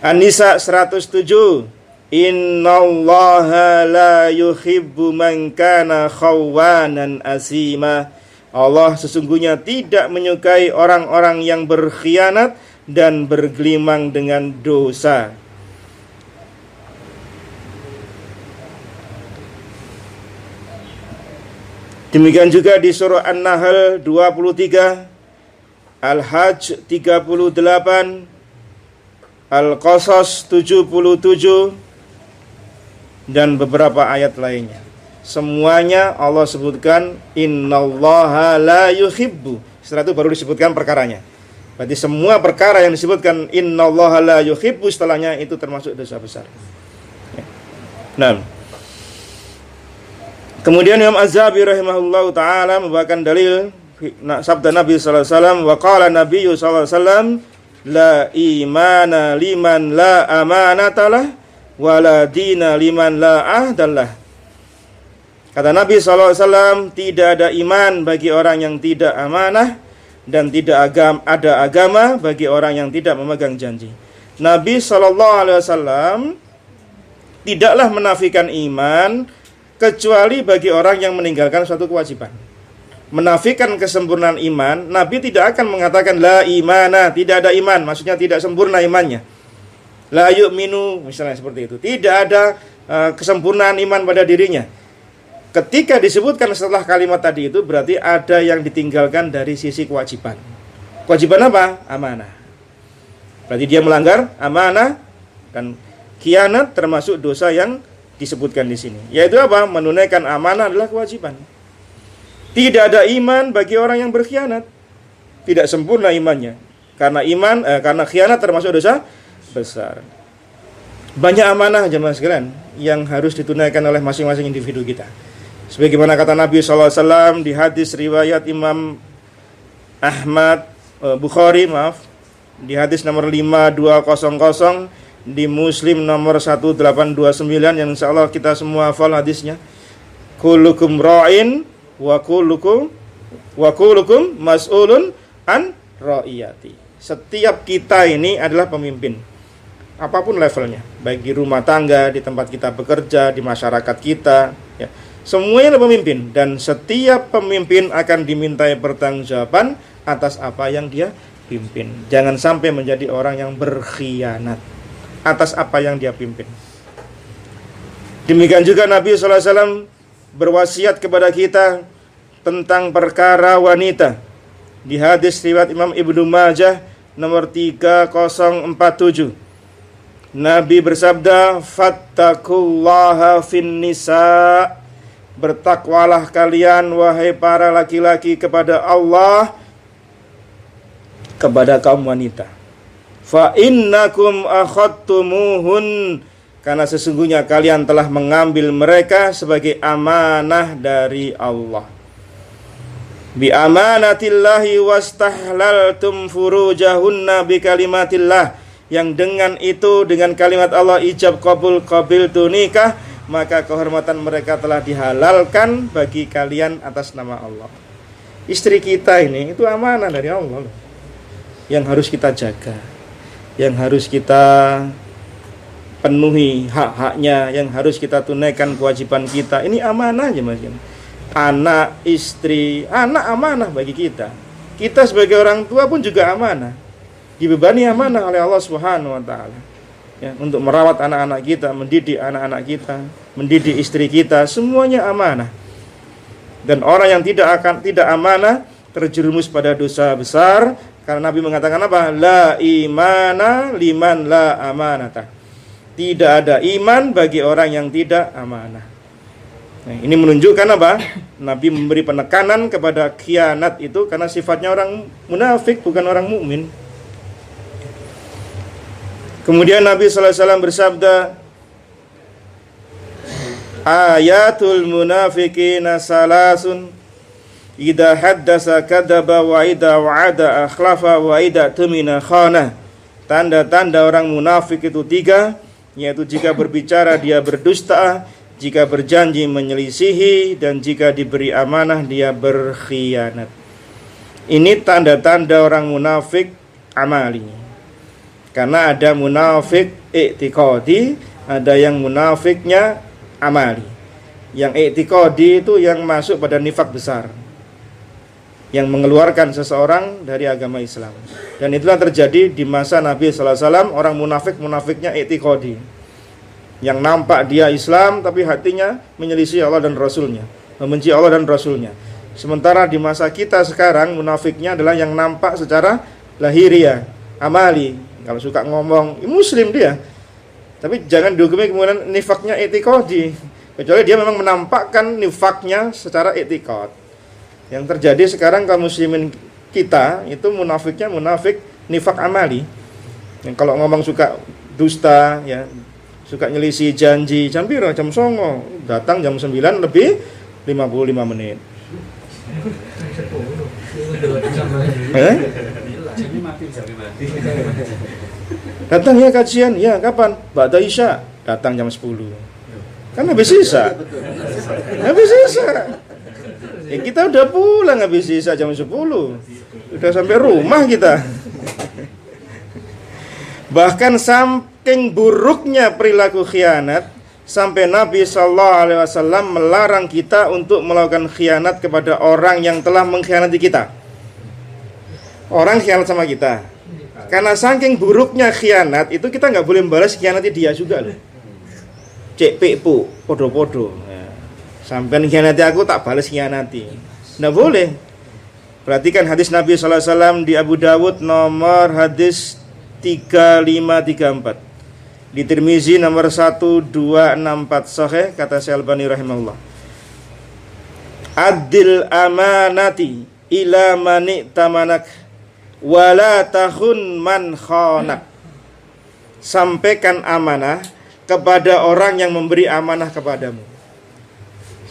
An-Nisa 107. Innallaha la yuhibbu man kana khawanan asima. Allah sesungguhnya tidak menyukai orang-orang yang berkhianat dan bergelimang dengan dosa. Demikian juga di surah An-Nahl 23, Al-Hajj 38, Al-Qasas 77, dan beberapa ayat lainnya. Semuanya Allah sebutkan innallaha la yuhibbu. Setelah itu baru disebutkan perkaranya. Berarti semua perkara yang disebutkan innallaha la yuhibbu setelahnya itu termasuk dosa besar. Nah, kemudian Imam Az-Zahabi rahimahullahu taala membawakan dalil sabda Nabi sallallahu alaihi wasallam, wa qala Nabi sallallahu alaihi wasallam, la imana liman la amanatalah wa la dina liman la ahdalah. Kata Nabi SAW, tidak ada iman bagi orang yang tidak amanah, dan tidak ada agama bagi orang yang tidak memegang janji. Nabi SAW tidaklah menafikan iman kecuali bagi orang yang meninggalkan suatu kewajiban. Menafikan kesempurnaan iman, Nabi tidak akan mengatakan la imana, tidak ada iman, maksudnya tidak sempurna imannya. La yu'minu, misalnya seperti itu. Tidak ada kesempurnaan iman pada dirinya. Ketika disebutkan setelah kalimat tadi itu, berarti ada yang ditinggalkan dari sisi kewajiban. Kewajiban apa? Amanah. Berarti dia melanggar amanah, dan khianat termasuk dosa yang disebutkan di sini. Yaitu apa? Menunaikan amanah adalah kewajiban. Tidak ada iman bagi orang yang berkhianat. Tidak sempurna imannya. Karena khianat termasuk dosa besar. Banyak amanah jemaah sekalian yang harus ditunaikan oleh masing-masing individu kita. Sebagaimana kata Nabi SAW di hadis riwayat Imam Bukhari, di hadis nomor 5200, di Muslim nomor 1829, yang insyaallah kita semua hafal hadisnya. Kullukum ra'in wa kullukum mas'ulun an ra'iyati. Setiap kita ini adalah pemimpin, apapun levelnya, baik di rumah tangga, di tempat kita bekerja, di masyarakat kita, ya. Semuanya adalah pemimpin, dan setiap pemimpin akan dimintai pertanggungjawaban atas apa yang dia pimpin. Jangan sampai menjadi orang yang berkhianat atas apa yang dia pimpin. Demikian juga Nabi SAW berwasiat kepada kita tentang perkara wanita. Di hadis riwayat Imam Ibnu Majah nomor 3047, Nabi bersabda, fattaqullaha fin nisa', bertakwalah kalian wahai para laki-laki kepada Allah, kepada kaum wanita. Fa innakum akhadtumuhun, karena sesungguhnya kalian telah mengambil mereka sebagai amanah dari Allah. Bi amanatillahi wastahlaltum furujahunna bi kalimatillah, yang dengan itu, dengan kalimat Allah, ijab qabul qabiltu nikah, maka kehormatan mereka telah dihalalkan bagi kalian atas nama Allah. Istri kita ini itu amanah dari Allah, yang harus kita jaga, yang harus kita penuhi hak-haknya, yang harus kita tunaikan kewajiban kita. Ini amanah aja mas. Anak, istri, anak amanah bagi kita. Kita sebagai orang tua pun juga amanah, dibebani amanah oleh Allah Subhanahu wa taala. Ya, untuk merawat anak-anak kita, mendidik anak-anak kita, mendidik istri kita, semuanya amanah. Dan orang yang tidak amanah terjerumus pada dosa besar, karena Nabi mengatakan apa? La imana liman la amanata. Tidak ada iman bagi orang yang tidak amanah. Nah, ini menunjukkan apa? Nabi memberi penekanan kepada khianat itu karena sifatnya orang munafik, bukan orang mukmin. Kemudian Nabi SAW bersabda, ayatul munafiqina salasun, idza haddasa kadzaba wa idza wa'ada akhlafa wa idza tumina khana. Tanda-tanda orang munafik itu 3, yaitu jika berbicara dia berdusta, jika berjanji menyelisihi, dan jika diberi amanah dia berkhianat. Ini tanda-tanda orang munafik amali. Karena ada munafik i'tiqadi, ada yang munafiknya amali. Yang i'tiqadi itu yang masuk pada nifak besar. yang mengeluarkan seseorang dari agama Islam. Dan itulah terjadi di masa Nabi sallallahu alaihi wasallam. Orang munafiknya i'tiqadi, yang nampak dia Islam tapi hatinya menyelisih Allah dan Rasulnya, membenci Allah dan Rasulnya. Sementara di masa kita sekarang, munafiknya adalah yang nampak secara lahiriah, amali. Kalau suka ngomong Muslim dia, tapi jangan dihukumi kemudian nifaknya i'tiqadi, kecuali dia memang menampakkan nifaknya secara i'tiqad. Yang terjadi sekarang kaum muslimin kita itu munafiknya munafik nifak amali. Yang kalau ngomong suka dusta ya, suka nyelisih janji, jam piro? Jam 09.00, datang jam 9 lebih 55 menit. Datang ya kajian, ya kapan? Ba'da Isya, datang jam 10. Kan habis Isya. Habis Isya. Ya kita udah pulang habis Isya jam 10. Udah sampai rumah kita. Bahkan saking buruknya perilaku khianat, sampai Nabi SAW melarang kita untuk melakukan khianat kepada orang yang telah mengkhianati kita. Orang khianat sama kita. Karena saking buruknya khianat itu, kita nggak boleh membalas khianati dia juga loh. Cek pepu, podo-podo. Sampai khianati aku, tak balas khianati. Nggak boleh. Perhatikan hadis Nabi SAW di Abu Dawud nomor hadis 3534. Di Tirmizi nomor 1264 sahih, kata Syekh Albani rahimahullah. Adil amanati ila mani tamanak wala tahun man khanak. Sampaikan amanah kepada orang yang memberi amanah kepadamu.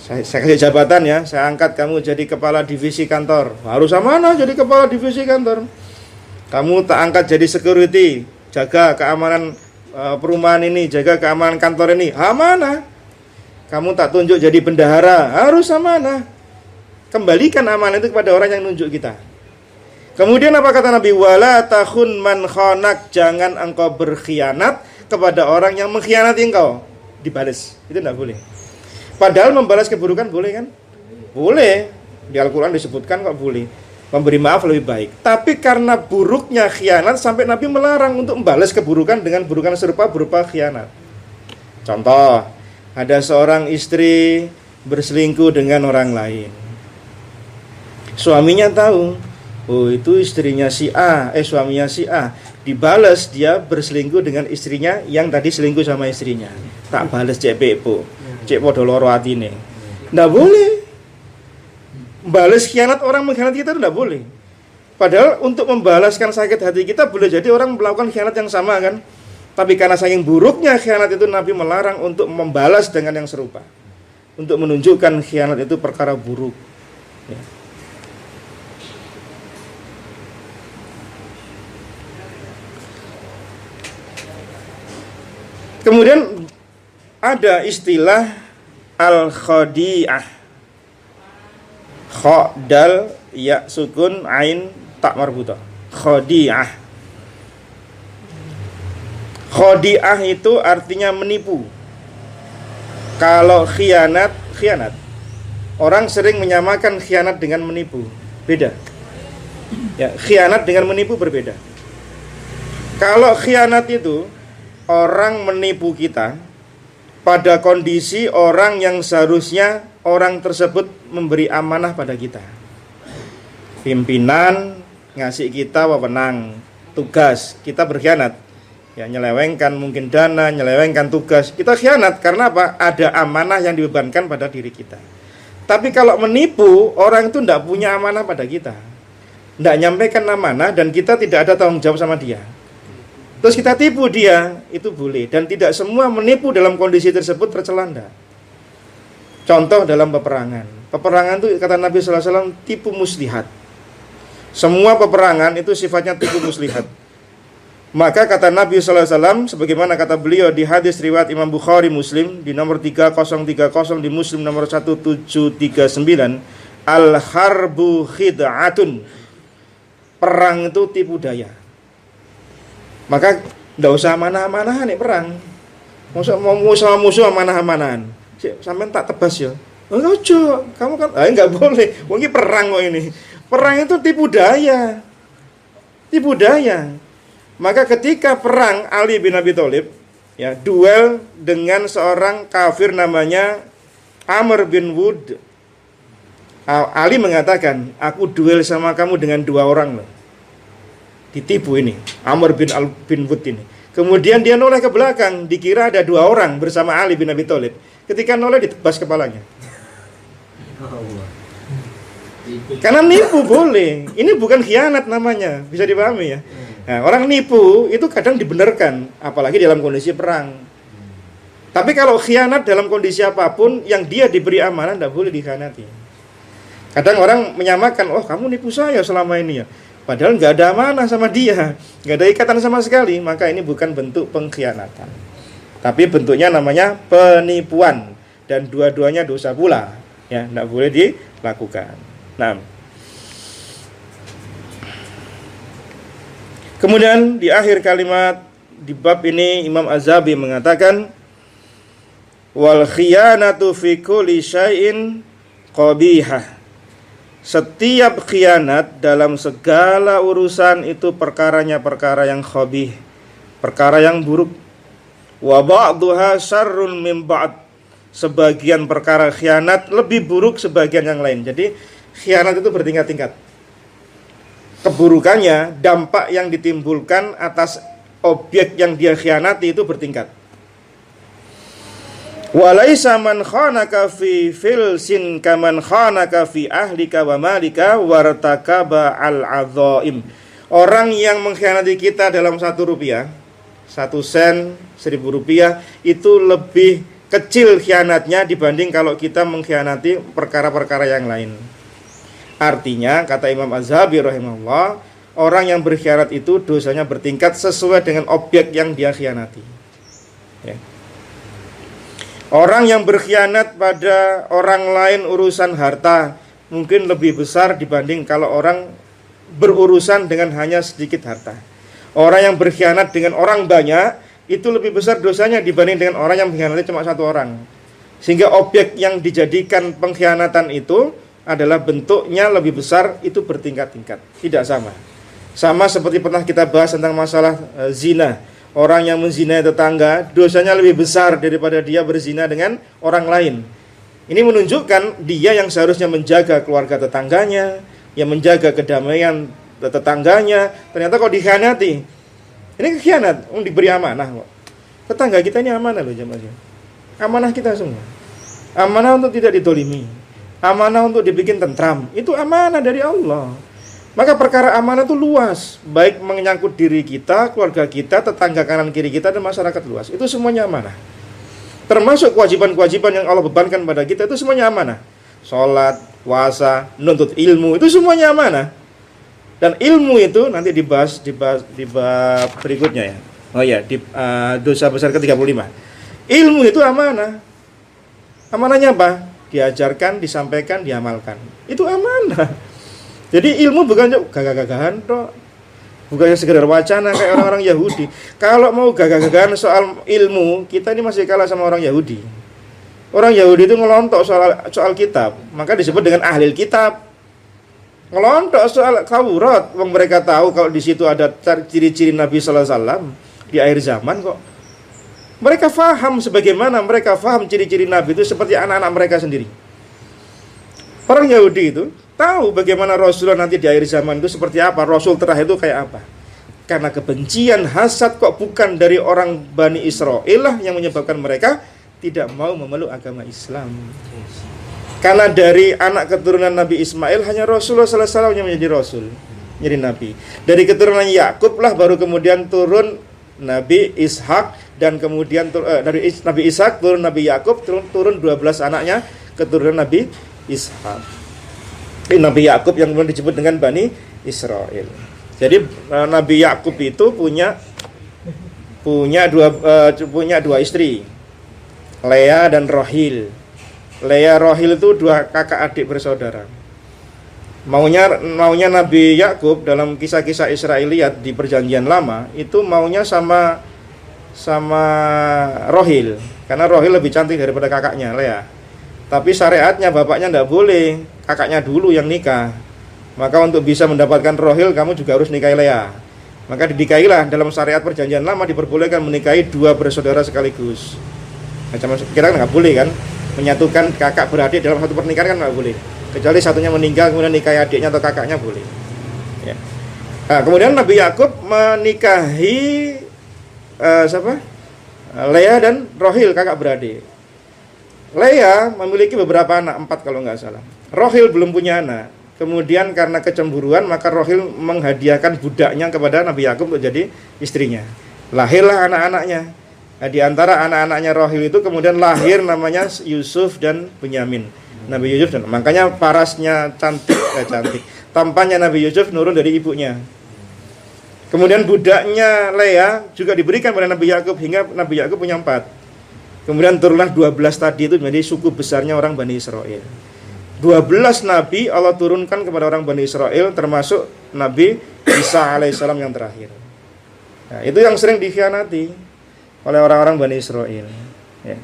Saya kasih jabatan ya, saya angkat kamu jadi kepala divisi kantor. Harus amanah jadi kepala divisi kantor. Kamu tak angkat jadi security, jaga keamanan perumahan ini, jaga keamanan kantor ini, amanah. Kamu tak tunjuk jadi bendahara, harus amanah. Kembalikan amanah itu kepada orang yang nunjuk kita. Kemudian apa kata Nabi? Wala takhun man khanak, jangan engkau berkhianat kepada orang yang mengkhianati engkau. Dibalas, itu tidak boleh. Padahal membalas keburukan boleh kan? Boleh. Di Al-Quran disebutkan kok boleh. Memberi maaf lebih baik. Tapi karena buruknya khianat, sampai Nabi melarang untuk membalas keburukan dengan burukan serupa berupa khianat. Contoh, ada seorang istri berselingkuh dengan orang lain. Suaminya tahu, oh itu istrinya si A, suaminya si A. Dibalas dia berselingkuh dengan istrinya yang tadi selingkuh sama istrinya. Tak balas cek pepo. Cek podo loro atine. Nggak boleh. Balas khianat orang mengkhianati kita itu nggak boleh. Padahal untuk membalaskan sakit hati kita, boleh jadi orang melakukan khianat yang sama kan. Tapi karena saking buruknya khianat itu, Nabi melarang untuk membalas dengan yang serupa, untuk menunjukkan khianat itu perkara buruk ya. Kemudian ada istilah al-khadi'ah. Kha dal ya sukun ain tak marbutah. Khadi'ah. Khadi'ah itu artinya menipu. Kalau khianat. Orang sering menyamakan khianat dengan menipu. Beda. Ya, khianat dengan menipu berbeda. Kalau khianat itu orang menipu kita pada kondisi orang yang seharusnya orang tersebut memberi amanah pada kita. Pimpinan ngasih kita wewenang, tugas, kita berkhianat. Ya, nyelewengkan mungkin dana, nyelewengkan tugas. Kita khianat karena apa? Ada amanah yang dibebankan pada diri kita. Tapi kalau menipu, orang itu tidak punya amanah pada kita. Tidak nyampaikan amanah dan kita tidak ada tanggung jawab sama dia. Terus kita tipu dia, itu boleh. Dan tidak semua menipu dalam kondisi tersebut tercela. Contoh dalam peperangan. Peperangan itu kata Nabi SAW tipu muslihat. Semua peperangan itu sifatnya tipu muslihat. Maka kata Nabi SAW, sebagaimana kata beliau di hadis riwayat Imam Bukhari Muslim di nomor 3030, di Muslim nomor 1739, al-harbu khid'atun. Perang itu tipu daya. Maka tidak usah amanah-amanahan nih perang. Mau musuh amanah-amanahan. Sampai tak tebas ya. Ojo, kamu kan enggak boleh. Wong iki perang kok ini. Perang itu tipu daya. Tipu daya. Maka ketika perang Ali bin Abi Thalib ya duel dengan seorang kafir namanya Amr bin Wud. Ali mengatakan, aku duel sama kamu dengan 2 orang loh. Ditipu ini, Amr bin Wud ini. Kemudian dia noleh ke belakang, dikira ada 2 orang bersama Ali bin Abi Thalib. Ketika noleh ditebas kepalanya. Karena nipu boleh. Ini bukan khianat namanya, bisa dipahami ya. Nah, orang nipu itu kadang dibenarkan, apalagi dalam kondisi perang. Tapi kalau khianat dalam kondisi apapun, yang dia diberi amanah tidak boleh dikhianati. Kadang orang menyamakan, oh kamu nipu saya selama ini ya. Padahal nggak ada amanah sama dia, nggak ada ikatan sama sekali. Maka ini bukan bentuk pengkhianatan, tapi bentuknya namanya penipuan. Dan dua-duanya dosa pula, ya, tidak boleh dilakukan. Nah, kemudian di akhir kalimat di bab ini Imam Az-Zahabi mengatakan, wal khiyanatu fi kulli syai'in qabihah. Setiap khianat dalam segala urusan itu perkaranya perkara yang khabih, perkara yang buruk. Wa ba'duha syarrun min ba'd. Sebagian perkara khianat lebih buruk sebagian yang lain. Jadi khianat itu bertingkat-tingkat. Keburukannya, dampak yang ditimbulkan atas objek yang dia khianati itu bertingkat. Walaisa man khanaka fi filsin kaman khanaka fi ahlika wa malika wartakaba al-adhaim. Orang yang mengkhianati kita dalam 1 rupiah, 1 sen, 1.000 rupiah, itu lebih kecil khianatnya dibanding kalau kita mengkhianati perkara-perkara yang lain. Artinya, kata Imam Az-Zahabi rahimahullah, orang yang berkhianat itu dosanya bertingkat sesuai dengan objek yang dia khianati. Ya. Orang yang berkhianat pada orang lain urusan harta mungkin lebih besar dibanding kalau orang berurusan dengan hanya sedikit harta. Orang yang berkhianat dengan orang banyak itu lebih besar dosanya dibanding dengan orang yang mengkhianati cuma 1 orang. Sehingga objek yang dijadikan pengkhianatan itu adalah bentuknya lebih besar, itu bertingkat-tingkat, tidak sama. Sama seperti pernah kita bahas tentang masalah zina. Orang yang menzinai tetangga dosanya lebih besar daripada dia berzina dengan orang lain. Ini menunjukkan dia yang seharusnya menjaga keluarga tetangganya, yang menjaga kedamaian tetangganya, ternyata kok dikhianati. Ini khianat, diberi amanah kok. Tetangga kita ini amanah loh jemaah. Amanah kita semua. Amanah untuk tidak didolimi, amanah untuk dibikin tentram. Itu amanah dari Allah. Maka perkara amanah itu luas, baik menyangkut diri kita, keluarga kita, tetangga kanan kiri kita, dan masyarakat luas. Itu semuanya amanah. Termasuk kewajiban-kewajiban yang Allah bebankan pada kita, itu semuanya amanah. Sholat, puasa, nuntut ilmu, itu semuanya amanah. Dan ilmu itu nanti dibahas di bab berikutnya ya. Oh ya, di dosa besar ke-35. Ilmu itu amanah. Amanahnya apa? Diajarkan, disampaikan, diamalkan. Itu amanah. Jadi ilmu bukan gagah-gagahan toh, bukan sekedar wacana kayak orang-orang Yahudi. Kalau mau gagah-gagahan soal ilmu, kita ini masih kalah sama orang Yahudi. Orang Yahudi itu ngelontok soal kitab, maka disebut dengan ahli kitab. Ngelontok soal Taurat, wong mereka tahu kalau di situ ada ciri-ciri Nabi sallallahu alaihi wasallam di akhir zaman kok. Mereka faham sebagaimana mereka faham ciri-ciri Nabi itu seperti anak-anak mereka sendiri. Orang Yahudi itu tahu bagaimana Rasulullah nanti di akhir zaman itu seperti apa, Rasul terakhir itu kayak apa. Karena kebencian, hasad kok bukan dari orang Bani Israel lah yang menyebabkan mereka tidak mau memeluk agama Islam. Karena dari anak keturunan Nabi Ismail hanya Rasulullah sallallahu alaihi wasallam yang menjadi Rasul, menjadi Nabi. Dari keturunan Yakub lah baru kemudian turun Nabi Ishak, dan kemudian dari Nabi Ishak turun Nabi Yakub, turun 12 anaknya keturunan Nabi Ishak. Nabi Yakub yang kemudian disebut dengan Bani Israel. Jadi Nabi Yakub itu punya dua istri, Lea dan Rohil. Lea Rohil itu 2 kakak adik bersaudara. Maunya Nabi Yakub dalam kisah-kisah Israiliyat di Perjanjian Lama itu maunya sama Rohil, karena Rohil lebih cantik daripada kakaknya Lea. Tapi syariatnya bapaknya tidak boleh, kakaknya dulu yang nikah. Maka untuk bisa mendapatkan rohil kamu juga harus nikahi Lea. Maka dinikahilah, dalam syariat perjanjian lama diperbolehkan menikahi dua bersaudara sekaligus. Macam kita kan nggak boleh kan menyatukan kakak beradik dalam satu pernikahan, kan nggak boleh. Kecuali satunya meninggal kemudian nikahi adiknya atau kakaknya boleh. Ya. Nah, kemudian Nabi Yakub menikahi Lea dan Rohil, kakak beradik. Lea memiliki beberapa anak, 4 kalau nggak salah. Rohil belum punya anak. Kemudian karena kecemburuan maka Rohil menghadiahkan budaknya kepada Nabi Yakub untuk jadi istrinya. Lahirlah anak-anaknya. Nah, di antara anak-anaknya Rohil itu kemudian lahir namanya Yusuf dan Bunyamin. Nabi Yusuf, dan makanya parasnya cantik. Tampannya Nabi Yusuf nurun dari ibunya. Kemudian budaknya Lea juga diberikan pada Nabi Yakub hingga Nabi Yakub punya 4. Kemudian turunlah 12 tadi itu menjadi suku besarnya orang Bani Israel. 12 nabi Allah turunkan kepada orang Bani Israel, termasuk Nabi Isa alaihissalam yang terakhir. Nah, itu yang sering dikhianati oleh orang-orang Bani Israel. Ya.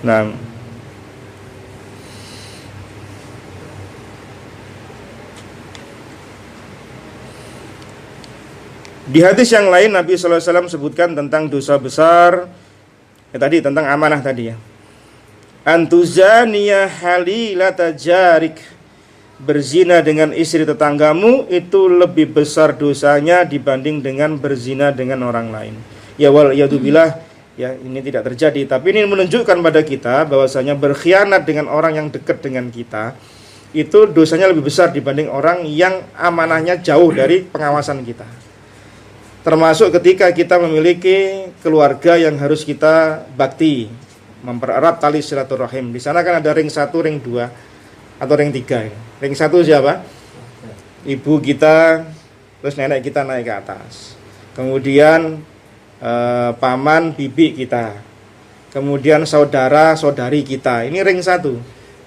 Nah, di hadis yang lain Nabi SAW sebutkan tentang dosa besar, tadi tentang amanah tadi ya. Antuzaniya halilata jarik, berzina dengan istri tetanggamu itu lebih besar dosanya dibanding dengan berzina dengan orang lain. Ya wal yadubillah, ya ini tidak terjadi, tapi ini menunjukkan pada kita bahwasanya berkhianat dengan orang yang dekat dengan kita itu dosanya lebih besar dibanding orang yang amanahnya jauh dari pengawasan kita. Termasuk ketika kita memiliki keluarga yang harus kita bakti, mempererat tali silaturahim. Di sana kan ada ring 1, ring 2 atau ring 3. Ring 1 siapa? Ibu kita, terus nenek kita naik ke atas. Kemudian paman bibi kita. Kemudian saudara saudari kita. Ini ring 1.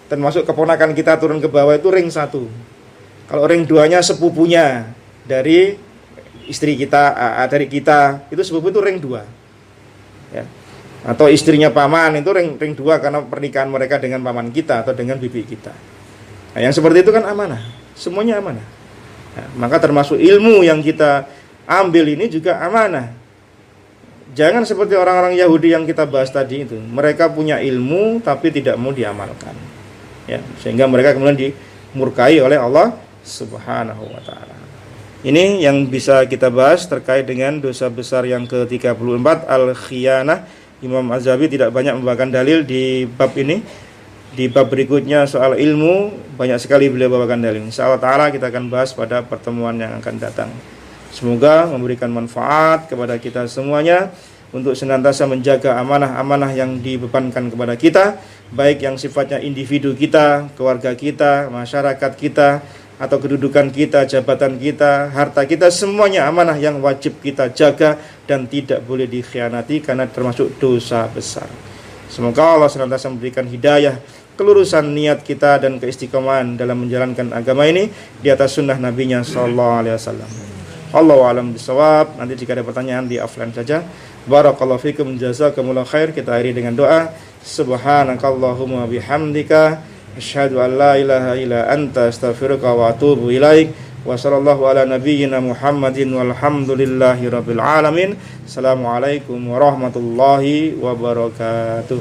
Termasuk keponakan kita turun ke bawah itu ring 1. Kalau ring 2-nya sepupunya dari istri kita, dari kita, itu sepupu itu ring 2. Ya. Atau istrinya paman itu ring 2 karena pernikahan mereka dengan paman kita atau dengan bibi kita. Nah, yang seperti itu kan amanah, semuanya amanah. Nah, maka termasuk ilmu yang kita ambil ini juga amanah. Jangan seperti orang-orang Yahudi yang kita bahas tadi itu, mereka punya ilmu tapi tidak mau diamalkan, ya, sehingga mereka kemudian dimurkai oleh Allah Subhanahu wa Ta'ala. Ini yang bisa kita bahas terkait dengan dosa besar yang ke-34, al-khiyanah. Imam Az-Zahabi tidak banyak membawakan dalil di bab ini. Di bab berikutnya soal ilmu banyak sekali beliau bawakan dalil. Insyaallah taala kita akan bahas pada pertemuan yang akan datang. Semoga memberikan manfaat kepada kita semuanya untuk senantiasa menjaga amanah-amanah yang dibebankan kepada kita, baik yang sifatnya individu kita, keluarga kita, masyarakat kita, atau kedudukan kita, jabatan kita, harta kita, semuanya amanah yang wajib kita jaga dan tidak boleh dikhianati karena termasuk dosa besar. Semoga Allah senantiasa memberikan hidayah, kelurusan niat kita dan keistiqomahan dalam menjalankan agama ini di atas sunnah Nabi-Nya sallallahu alaihi wasallam. Allahu a'lam bishawab. Nanti jika ada pertanyaan di offline saja. Barakallahu fikum, jazakumullahu khair. Kita akhiri dengan doa. Subhanakallahumma bihamdika asyhadu an la ilaha illa anta astaghfiruka wa atubu ilaik. Wa sallallahu ala nabiyyina Muhammadin walhamdulillahi rabbil alamin. Assalamualaikum warahmatullahi wabarakatuh.